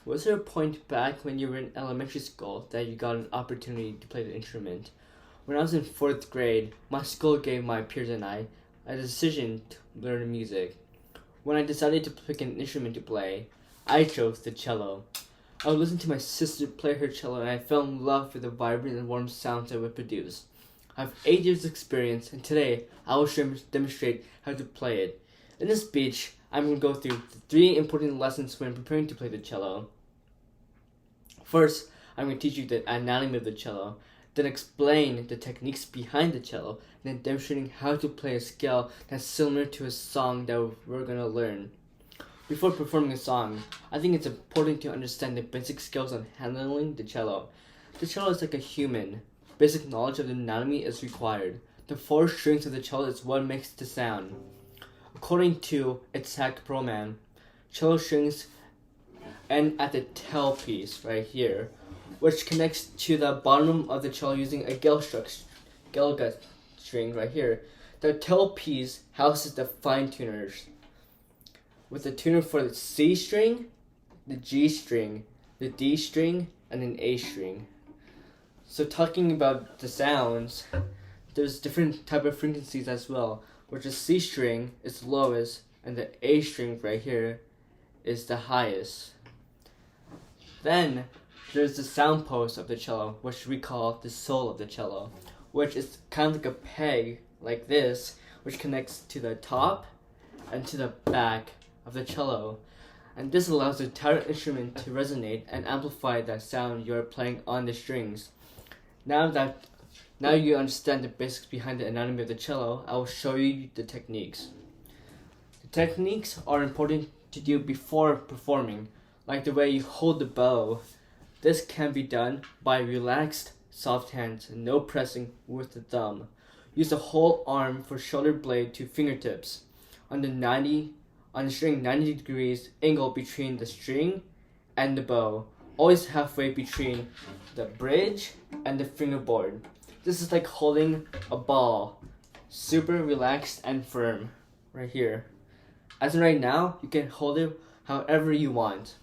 Was there a point back when you were in elementary school that you got an opportunity to play the instrument? When I was in 4th grade, my school gave my peers and I a decision to learn music. When I decided to pick an instrument to play, I chose the cello. I would listen to my sister play her cello and I fell in love with the vibrant and warm sounds it would produce. I have 8 years experience and today I will demonstrate how to play it. In this speech, I'm going to go through the 3 important lessons when preparing to play the cello. First, I'm going to teach you the anatomy of the cello, then explain the techniques behind the cello, and then demonstrating how to play a scale that's similar to a song that we're going to learn. Before performing a song, I think it's important to understand the basic skills on handling the cello. The cello is like a human. Basic knowledge of the anatomy is required. The 4 strings of the cello is what makes the sound. According to Exact Proman, cello strings end at the tailpiece right here, which connects to the bottom of the cello using a gut string right here. The tailpiece houses the fine tuners, with a tuner for the C string, the G string, the D string, and an A string. So talking about the sounds, there's different type of frequencies as well, which the C string is the lowest and the A string right here is the highest. Then there's the sound post of the cello, which we call the soul of the cello, which is kind of like a peg like this, which connects to the top and to the back of the cello. And this allows the entire instrument to resonate and amplify the sound you're playing on the strings. Now you understand the basics behind the anatomy of the cello, I will show you the techniques. The techniques are important to do before performing, like the way you hold the bow. This can be done by relaxed, soft hands and no pressing with the thumb. Use the whole arm for shoulder blade to fingertips. On the string 90 degrees angle between the string and the bow, always halfway between the bridge and the fingerboard. This is like holding a ball, super relaxed and firm, right here. As in right now, you can hold it however you want.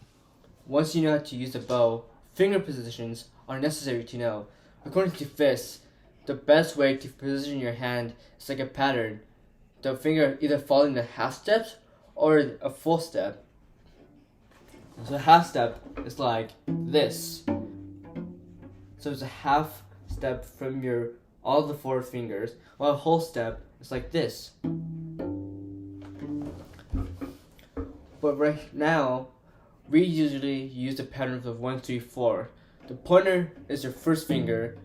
Once you know how to use the bow, finger positions are necessary to know. According to fists, the best way to position your hand is like a pattern. The finger either falling the half steps or a full step. So a half step is like this. So it's a half step from all the 4 fingers, while a whole step is like this. But right now, we usually use the patterns of 1, 3, 4. The pointer is your first finger,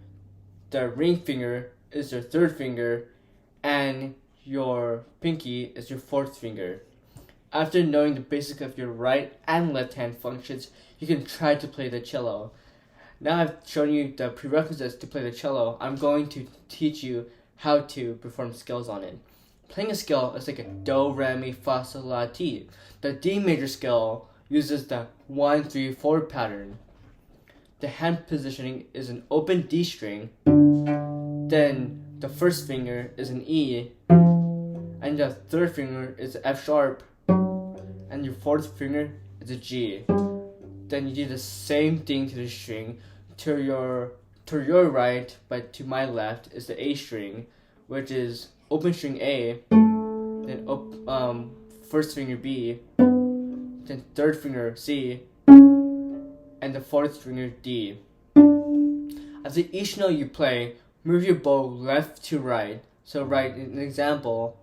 the ring finger is your 3rd finger, and your pinky is your 4th finger. After knowing the basics of your right and left hand functions, you can try to play the cello. Now I've shown you the prerequisites to play the cello, I'm going to teach you how to perform scales on it. Playing a scale is like a do, re, mi, fa, sol, la, ti. The D major scale uses the 1, 3, 4 pattern. The hand positioning is an open D string, then the first finger is an E, and the 3rd finger is F sharp, and your 4th finger is a G. Then you do the same thing to the string. To your right, but to my left is the A string, which is open string A, then first finger B, then 3rd finger C, and the 4th finger D. After each note you play, move your bow left to right. So write an example.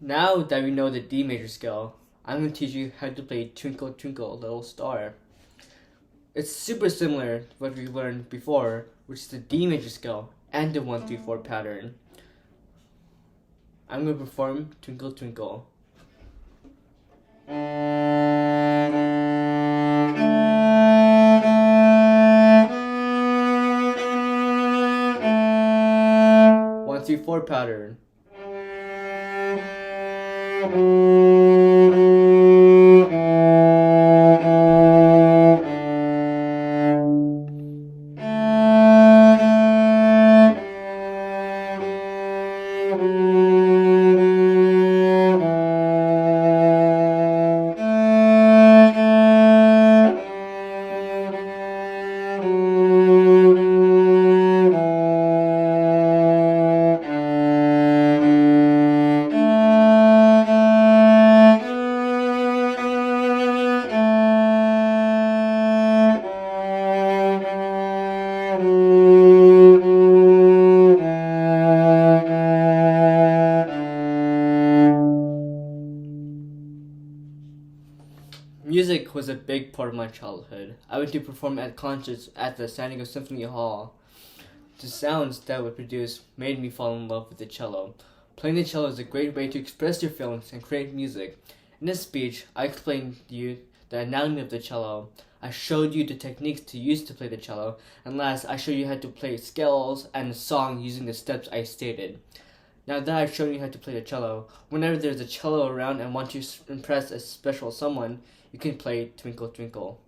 Now that we know the D major scale, I'm going to teach you how to play Twinkle Twinkle Little Star. It's super similar to what we learned before, which is the D major scale and the 1, 3, 4 pattern. I'm going to perform Twinkle Twinkle. One, 3, 4 pattern. Music was a big part of my childhood. I went to perform at concerts at the San Diego Symphony Hall. The sounds that would produce made me fall in love with the cello. Playing the cello is a great way to express your feelings and create music. In this speech, I explained to you the anatomy of the cello. I showed you the techniques to use to play the cello, and last, I showed you how to play scales and a song using the steps I stated. Now that I've shown you how to play the cello, whenever there's a cello around and want to impress a special someone, you can play Twinkle Twinkle.